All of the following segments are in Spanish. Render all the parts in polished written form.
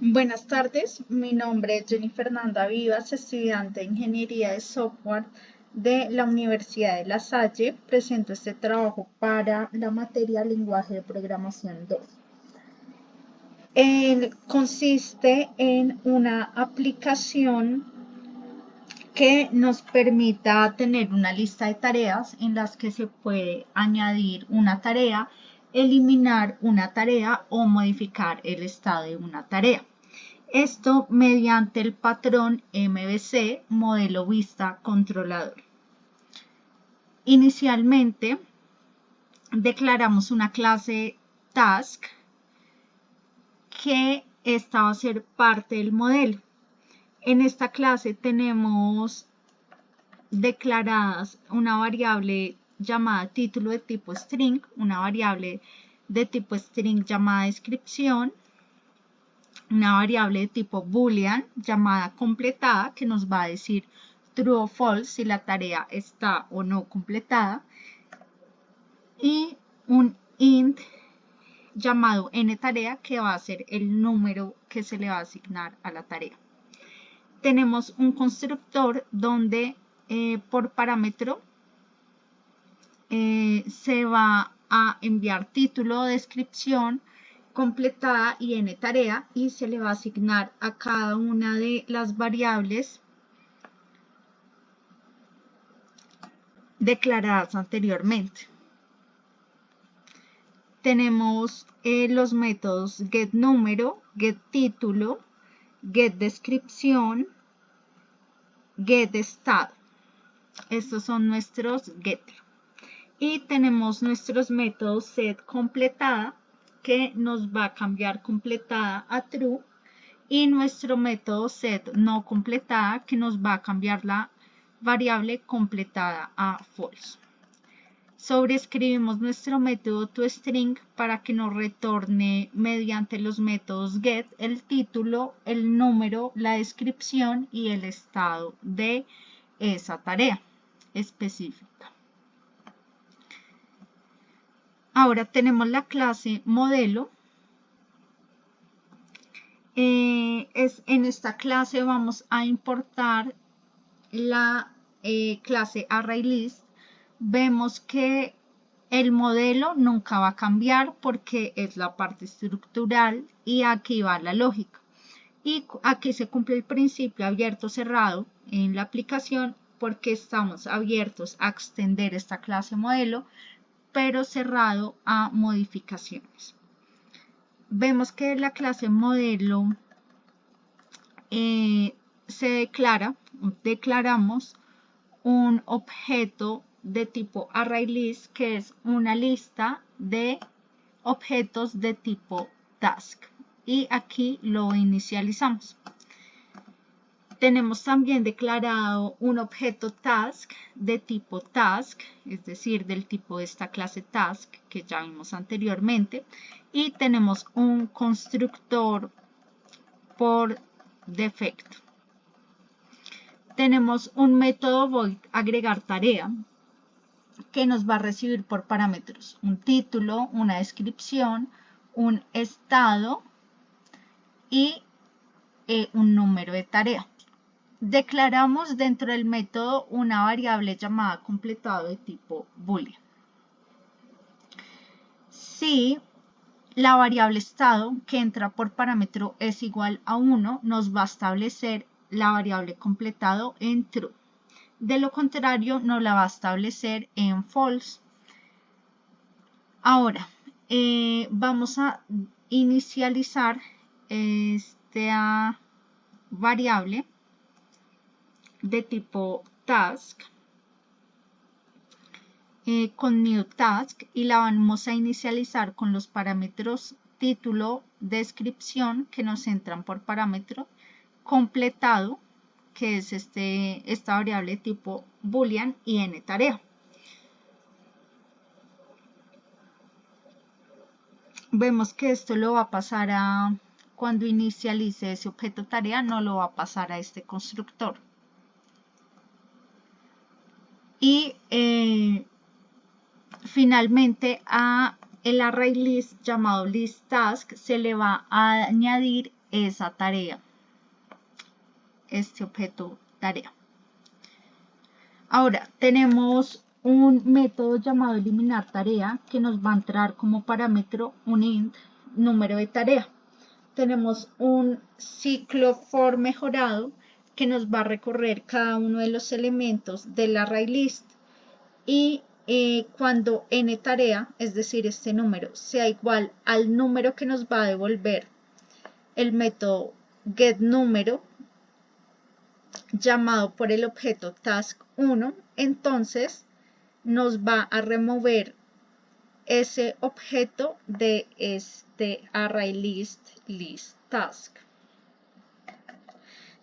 Buenas tardes, mi nombre es Jenny Fernanda Vivas, estudiante de Ingeniería de Software de la Universidad de La Salle. Presento este trabajo para la materia Lenguaje de Programación 2. Consiste en una aplicación que nos permita tener una lista de tareas en las que se puede añadir una tarea, eliminar una tarea o modificar el estado de una tarea. Esto mediante el patrón MVC, modelo vista controlador. Inicialmente declaramos una clase task que esta va a ser parte del modelo. En esta clase tenemos declaradas una variable llamada título de tipo string, una variable de tipo string llamada descripción, una variable de tipo boolean llamada completada que nos va a decir true o false si la tarea está o no completada, y un int llamado nTarea que va a ser el número que se le va a asignar a la tarea. Tenemos un constructor donde por parámetro se va a enviar título, descripción, completada y nTarea, y se le va a asignar a cada una de las variables declaradas anteriormente. Tenemos los métodos getNúmero, getTítulo, getDescripción, getEstado. Estos son nuestros getter. Y tenemos nuestros métodos setCompletada, que nos va a cambiar completada a true, y nuestro método setNoCompletada, que nos va a cambiar la variable completada a false. Sobreescribimos nuestro método toString para que nos retorne mediante los métodos get el título, el número, la descripción y el estado de esa tarea específica. Ahora tenemos la clase modelo. En esta clase vamos a importar la clase ArrayList. Vemos que el modelo nunca va a cambiar porque es la parte estructural y aquí va la lógica. Y aquí se cumple el principio abierto-cerrado en la aplicación porque estamos abiertos a extender esta clase modelo, pero cerrado a modificaciones. Vemos que la clase modelo declaramos un objeto de tipo ArrayList, que es una lista de objetos de tipo task, y aquí lo inicializamos. Tenemos también declarado un objeto task de tipo task, es decir, del tipo de esta clase task que ya vimos anteriormente, y tenemos un constructor por defecto. Tenemos un método void agregar tarea que nos va a recibir por parámetros un título, una descripción, un estado y un número de tarea. Declaramos dentro del método una variable llamada completado de tipo boolean. Si la variable estado que entra por parámetro es igual a 1, nos va a establecer la variable completado en true. De lo contrario, nos la va a establecer en false. Ahora, vamos a inicializar esta variable de tipo task con new task y la vamos a inicializar con los parámetros título, descripción que nos entran por parámetro, completado que es esta variable tipo boolean y nTarea. Vemos que esto lo va a pasar a, cuando inicialice ese objeto tarea, no lo va a pasar a este constructor. Y finalmente a el ArrayList llamado listTask se le va a añadir esa tarea, este objeto tarea. Ahora tenemos un método llamado eliminar tarea que nos va a entrar como parámetro un int número de tarea. Tenemos un ciclo for mejorado que nos va a recorrer cada uno de los elementos del array list y cuando n tarea, es decir, este número, sea igual al número que nos va a devolver el método getNúmero llamado por el objeto task1, entonces nos va a remover ese objeto de este array list task.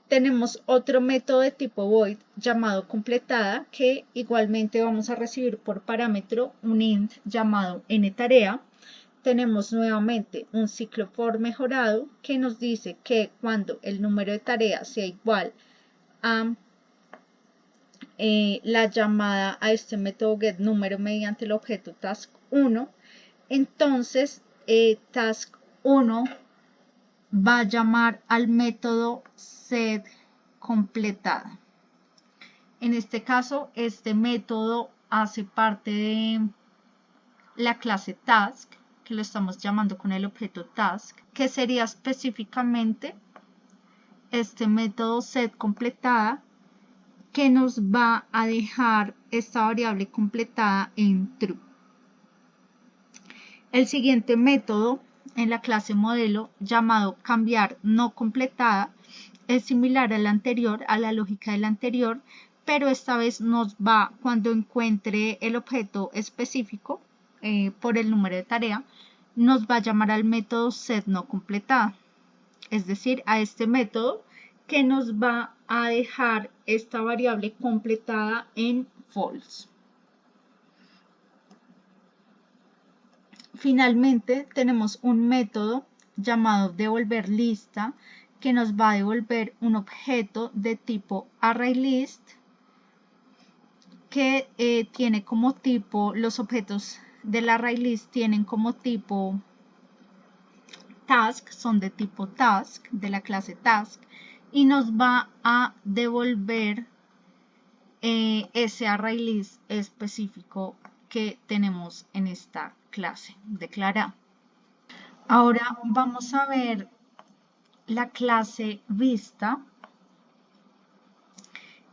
Tenemos otro método de tipo void llamado completada que igualmente vamos a recibir por parámetro un int llamado nTarea. Tenemos nuevamente un ciclo for mejorado que nos dice que cuando el número de tarea sea igual a la llamada a este método getNúmero mediante el objeto task1, entonces task1 va a llamar al método setCompletada. En este caso, este método hace parte de la clase task, que lo estamos llamando con el objeto task, que sería específicamente este método setCompletada, que nos va a dejar esta variable completada en true. El siguiente método en la clase modelo llamado cambiar no completada es similar al anterior, a la lógica del anterior, pero esta vez nos va, cuando encuentre el objeto específico por el número de tarea, nos va a llamar al método setNoCompletada, es decir, a este método que nos va a dejar esta variable completada en false. Finalmente, tenemos un método llamado devolver lista que nos va a devolver un objeto de tipo ArrayList que tiene como tipo, los objetos del ArrayList tienen como tipo task, son de tipo task, de la clase task, y nos va a devolver ese ArrayList específico que tenemos en esta clase declarada. Ahora vamos a ver la clase vista.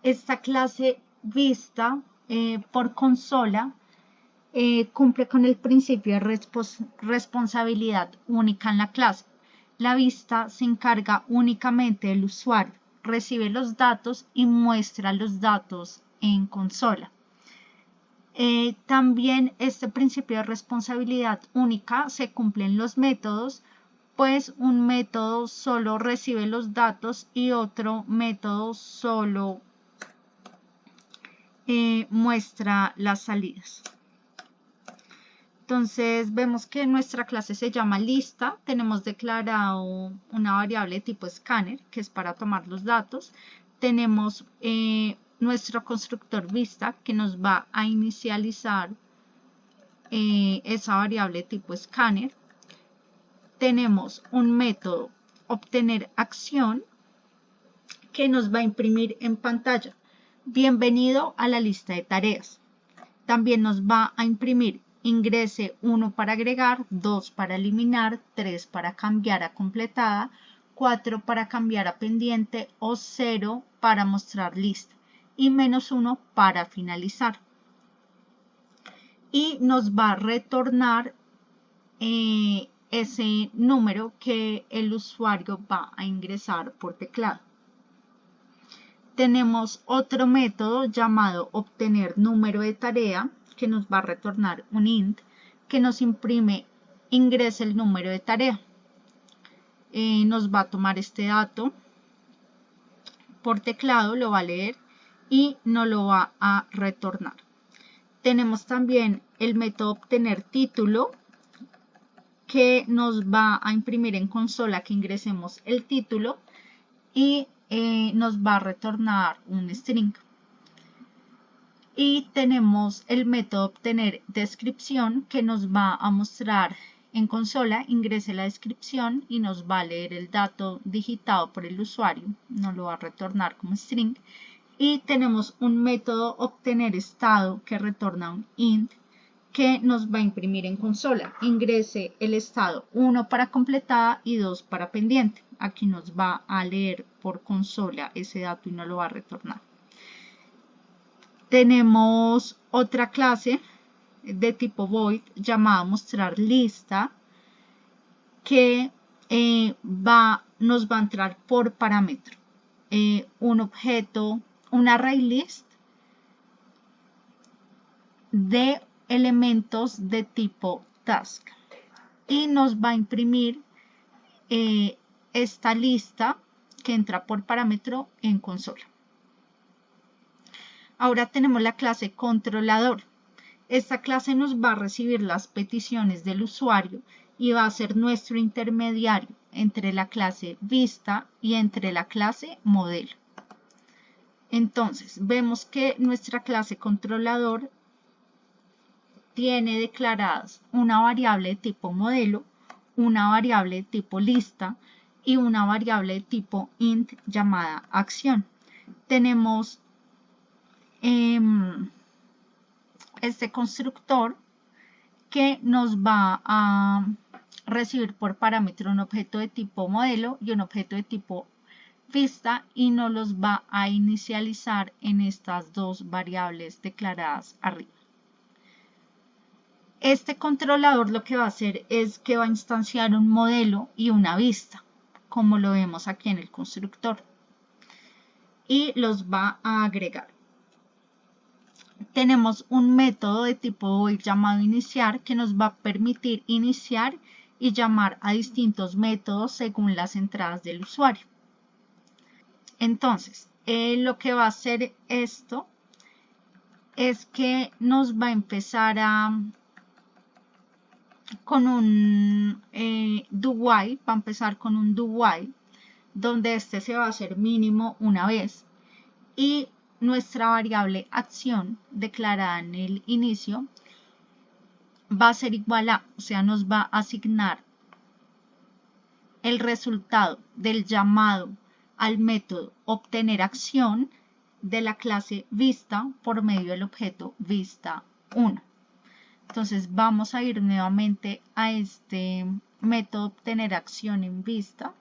Esta clase vista por consola cumple con el principio de responsabilidad única en la clase. La vista se encarga únicamente del usuario, recibe los datos y muestra los datos en consola. También este principio de responsabilidad única se cumple en los métodos, pues un método solo recibe los datos y otro método solo muestra las salidas. Entonces vemos que nuestra clase se llama lista, tenemos declarado una variable de tipo scanner que es para tomar los datos, tenemos nuestro constructor vista que nos va a inicializar esa variable de tipo scanner, tenemos un método obtener acción que nos va a imprimir en pantalla bienvenido a la lista de tareas. También nos va a imprimir ingrese 1 para agregar, 2 para eliminar, 3 para cambiar a completada, 4 para cambiar a pendiente o 0 para mostrar lista y -1 para finalizar. Y nos va a retornar ese número que el usuario va a ingresar por teclado. Tenemos otro método llamado obtener número de tarea que nos va a retornar un int que nos imprime ingresa el número de tarea. Nos va a tomar este dato por teclado, lo va a leer y nos lo va a retornar. Tenemos también el método obtener título que nos va a imprimir en consola que ingresemos el título y nos va a retornar un string. Y tenemos el método obtener descripción que nos va a mostrar En consola ingrese la descripción y nos va a leer el dato digitado por el usuario, nos lo va a retornar como string. Y tenemos un método obtener estado que retorna un int que nos va a imprimir en consola. Ingrese el estado 1 para completada y 2 para pendiente. Aquí nos va a leer por consola ese dato y nos lo va a retornar. Tenemos otra clase de tipo void llamada mostrar lista que nos va a entrar por parámetro. Un objeto, un array list de elementos de tipo task y nos va a imprimir esta lista que entra por parámetro en consola. Ahora tenemos la clase controlador. Esta clase nos va a recibir las peticiones del usuario y va a ser nuestro intermediario entre la clase vista y entre la clase modelo. Entonces, vemos que nuestra clase controlador tiene declaradas una variable de tipo modelo, una variable de tipo lista y una variable de tipo int llamada acción. Tenemos este constructor que nos va a recibir por parámetro un objeto de tipo modelo y un objeto de tipo vista y nos los va a inicializar en estas dos variables declaradas arriba. Este controlador lo que va a hacer es que va a instanciar un modelo y una vista, como lo vemos aquí en el constructor, y los va a agregar. Tenemos un método de tipo void llamado iniciar que nos va a permitir iniciar y llamar a distintos métodos según las entradas del usuario. Entonces, lo que va a hacer esto es que nos va a empezar con un do while, va a empezar con un do while, donde este se va a hacer mínimo una vez y nuestra variable acción declarada en el inicio va a ser igual a, o sea, nos va a asignar el resultado del llamado al método obtener acción de la clase vista por medio del objeto vista1. Entonces vamos a ir nuevamente a este método obtener acción en vista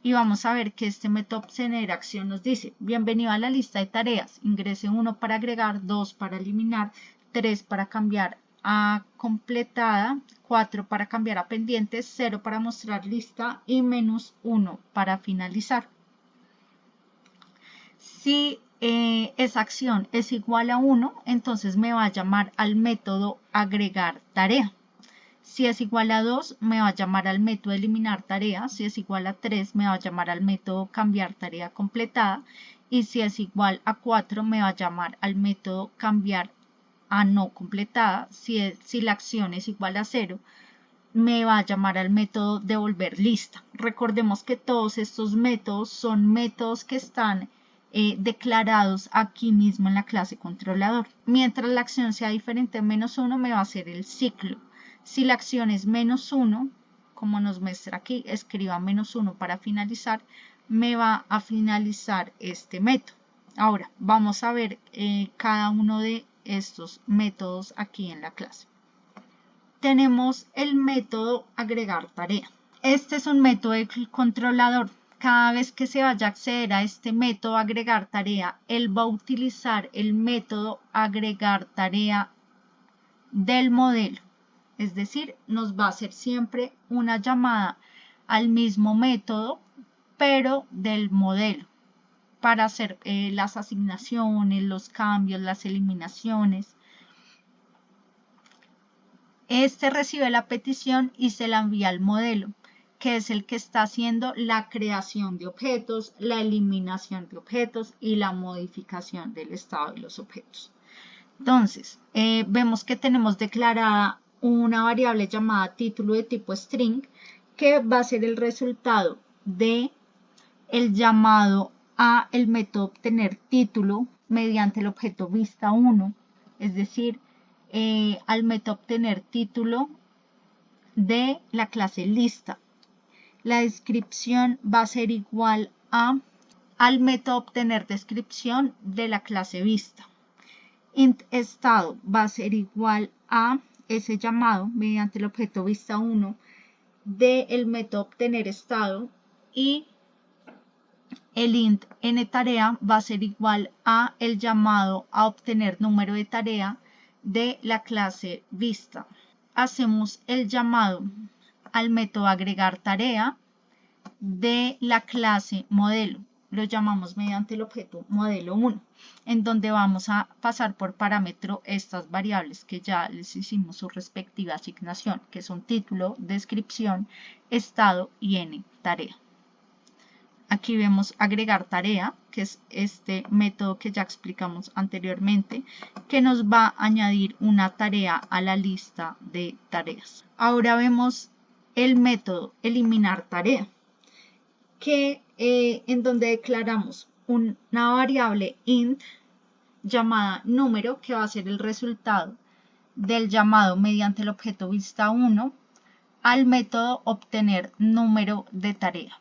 y vamos a ver que este método obtener acción nos dice bienvenido a la lista de tareas, ingrese 1 para agregar, 2 para eliminar, 3 para cambiar a completada, 4 para cambiar a pendientes, 0 para mostrar lista y -1 para finalizar. Si esa acción es igual a 1, entonces me va a llamar al método agregar tarea. Si es igual a 2, me va a llamar al método eliminar tarea. Si es igual a 3, me va a llamar al método cambiar tarea completada. Y si es igual a 4, me va a llamar al método cambiar a no completada. Si la acción es igual a 0, me va a llamar al método devolver lista. Recordemos que todos estos métodos son métodos que están declarados aquí mismo en la clase controlador. Mientras la acción sea diferente a -1, me va a hacer el ciclo. Si la acción es -1, como nos muestra aquí, escriba -1 para finalizar, me va a finalizar este método. Ahora, vamos a ver cada uno de estos métodos aquí en la clase. Tenemos el método agregar tarea. Este es un método del controlador. Cada vez que se vaya a acceder a este método agregar tarea, él va a utilizar el método agregar tarea del modelo. Es decir, nos va a hacer siempre una llamada al mismo método, pero del modelo, para hacer las asignaciones, los cambios, las eliminaciones. Este recibe la petición y se la envía al modelo, que es el que está haciendo la creación de objetos, la eliminación de objetos y la modificación del estado de los objetos. Entonces, vemos que tenemos declarada una variable llamada título de tipo string, que va a ser el resultado de el llamado a el método obtener título mediante el objeto vista1, es decir, al método obtener título de la clase lista. La descripción va a ser igual al método obtener descripción de la clase vista. Int estado va a ser igual a ese llamado mediante el objeto vista1 del método obtener estado, y el int nTarea va a ser igual a el llamado a obtener número de tarea de la clase vista. Hacemos el llamado al método agregar tarea de la clase modelo. Lo llamamos mediante el objeto modelo1, en donde vamos a pasar por parámetro estas variables que ya les hicimos su respectiva asignación, que son título, descripción, estado y nTarea. Aquí vemos agregar tarea, que es este método que ya explicamos anteriormente, que nos va a añadir una tarea a la lista de tareas. Ahora vemos el método eliminar tarea, que en donde declaramos una variable int llamada número, que va a ser el resultado del llamado mediante el objeto vista1 al método obtener número de tarea.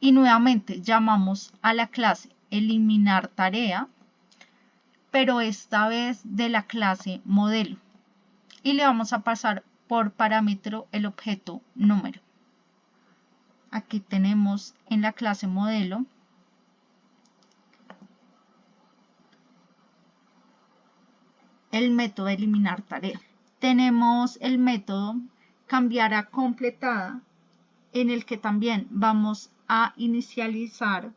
Y nuevamente llamamos a la clase eliminar tarea, pero esta vez de la clase modelo, y le vamos a pasar por parámetro el objeto número. Aquí tenemos en la clase modelo el método eliminar tarea. Tenemos el método cambiar a completada, en el que también vamos a inicializar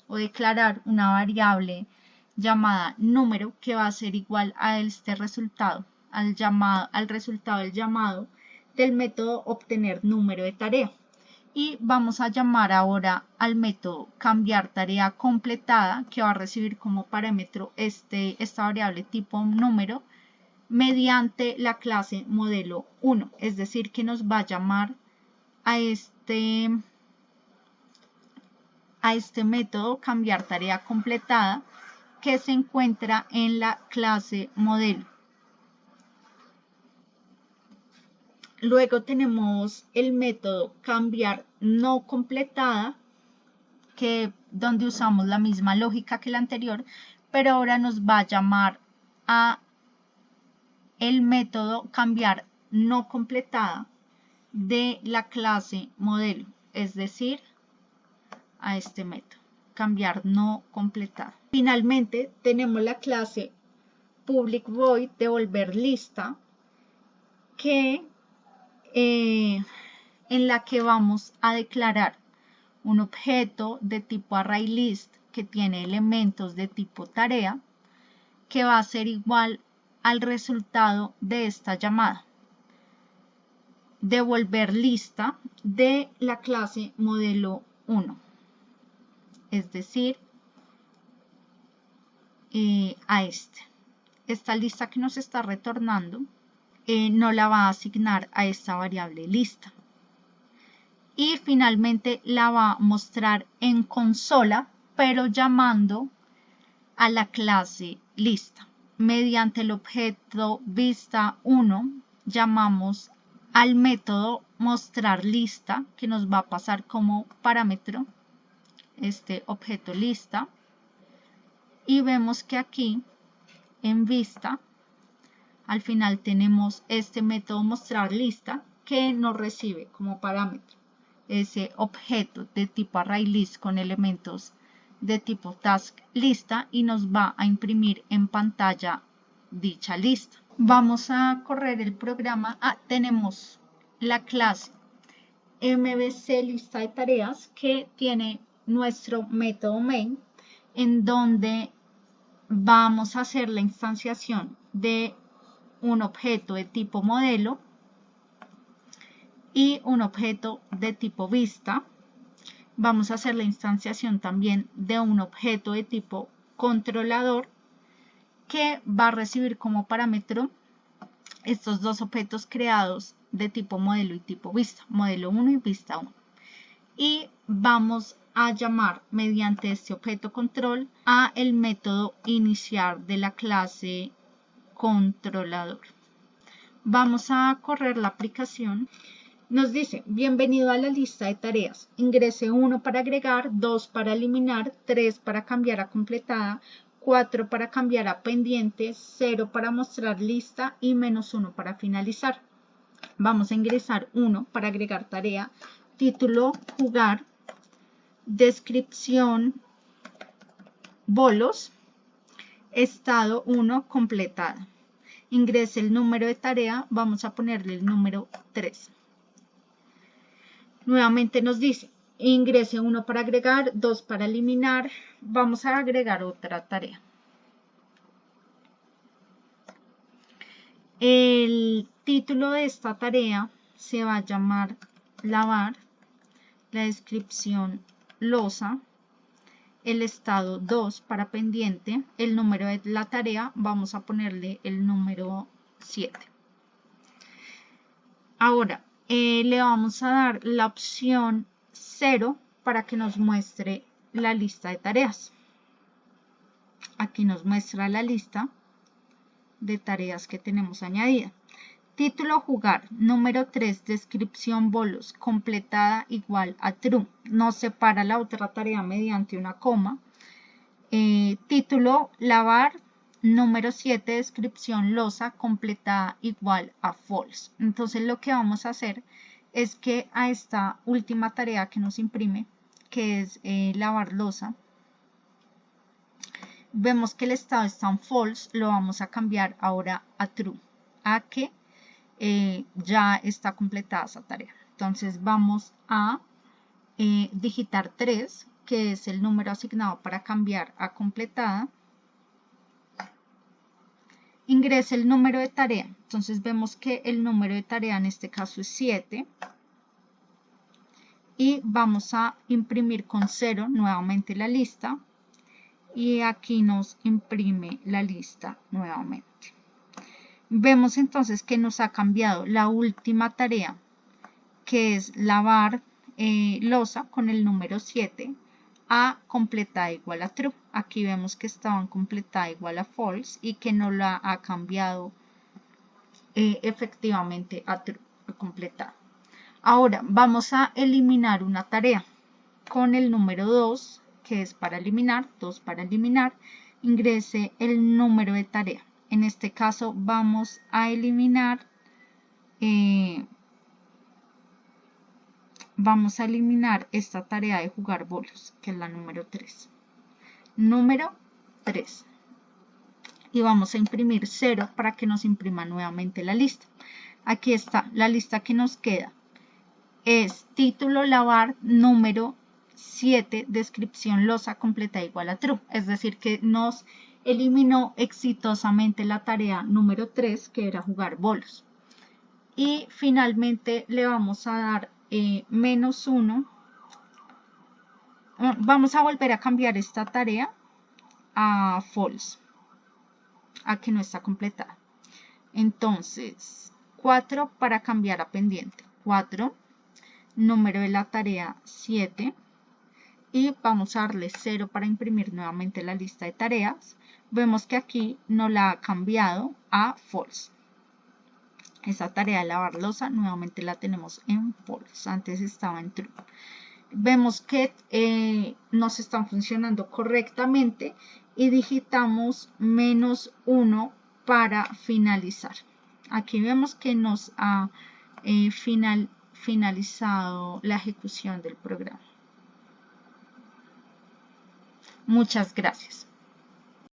o declarar una variable llamada número, que va a ser igual a este resultado, al resultado del llamado del método obtener número de tarea. Y vamos a llamar ahora al método cambiar tarea completada, que va a recibir como parámetro esta variable tipo número mediante la clase modelo 1, es decir, que nos va a llamar a este método cambiar tarea completada, que se encuentra en la clase modelo. Luego tenemos el método cambiar no completada, donde usamos la misma lógica que el anterior, pero ahora nos va a llamar a el método cambiar no completada de la clase modelo, es decir, a este método cambiar no completada. Finalmente tenemos la clase public void devolver lista, en la que vamos a declarar un objeto de tipo ArrayList que tiene elementos de tipo tarea, que va a ser igual al resultado de esta llamada, devolver lista de la clase modelo 1, es decir, a esta lista que nos está retornando, no la va a asignar a esta variable lista. Y finalmente la va a mostrar en consola, pero llamando a la clase lista. Mediante el objeto vista1 llamamos al método mostrar lista, que nos va a pasar como parámetro este objeto lista, y vemos que aquí en vista al final tenemos este método mostrar lista, que nos recibe como parámetro ese objeto de tipo ArrayList con elementos de tipo task lista, y nos va a imprimir en pantalla dicha lista. Vamos a correr el programa. Tenemos la clase MVC lista de tareas, que tiene nuestro método main, en donde vamos a hacer la instanciación de un objeto de tipo modelo y un objeto de tipo vista. Vamos a hacer la instanciación también de un objeto de tipo controlador, que va a recibir como parámetro estos dos objetos creados de tipo modelo y tipo vista, modelo 1 y vista 1. Y vamos a llamar mediante este objeto control a el método iniciar de la clase controlador. Vamos a correr la aplicación Nos dice, bienvenido a la lista de tareas. Ingrese 1 para agregar, 2 para eliminar, 3 para cambiar a completada, 4 para cambiar a pendiente, 0 para mostrar lista y -1 para finalizar. Vamos a ingresar 1 para agregar tarea, título, jugar, descripción, bolos, estado 1, completada. Ingrese el número de tarea, vamos a ponerle el número 3. Nuevamente nos dice, ingrese 1 para agregar, 2 para eliminar. Vamos a agregar otra tarea. El título de esta tarea se va a llamar lavar, la descripción losa, el estado 2 para pendiente, el número de la tarea, vamos a ponerle el número 7. Ahora, le vamos a dar la opción 0 para que nos muestre la lista de tareas. Aquí nos muestra la lista de tareas que tenemos añadida. Título jugar, número 3, descripción bolos, completada igual a true. Nos separa la otra tarea mediante una coma. Título lavar, número 7, descripción losa, completada igual a false. Entonces lo que vamos a hacer es que a esta última tarea que nos imprime, que es lavar losa, vemos que el estado está en false, lo vamos a cambiar ahora a true, a que ya está completada esa tarea. Entonces vamos a digitar 3, que es el número asignado para cambiar a completada. Ingrese el número de tarea. Entonces vemos que el número de tarea en este caso es 7. Y vamos a imprimir con 0 nuevamente la lista. Y aquí nos imprime la lista nuevamente. Vemos entonces que nos ha cambiado la última tarea, que es lavar losa con el número 7, a completada igual a true. Aquí vemos que estaban completada igual a false y que no la ha cambiado efectivamente a true, a completada. Ahora vamos a eliminar una tarea con el número 2, que es para eliminar, 2 para eliminar. Ingrese el número de tarea. En este caso vamos a eliminar esta tarea de jugar bolos, que es la número 3. Número 3. Y vamos a imprimir 0 para que nos imprima nuevamente la lista. Aquí está la lista que nos queda. Es título lavar, número 7, descripción losa, completa igual a true. Es decir, que nos eliminó exitosamente la tarea número 3, que era jugar bolos. Y finalmente le vamos a dar -1. Vamos a volver a cambiar esta tarea a false, a que no está completada. Entonces, 4 para cambiar a pendiente. 4, número de la tarea 7. Y vamos a darle 0 para imprimir nuevamente la lista de tareas. Vemos que aquí nos la ha cambiado a false. Esa tarea de lavar losa nuevamente la tenemos en false. Antes estaba en true. Vemos que nos están funcionando correctamente y digitamos -1 para finalizar. Aquí vemos que nos ha finalizado la ejecución del programa. Muchas gracias.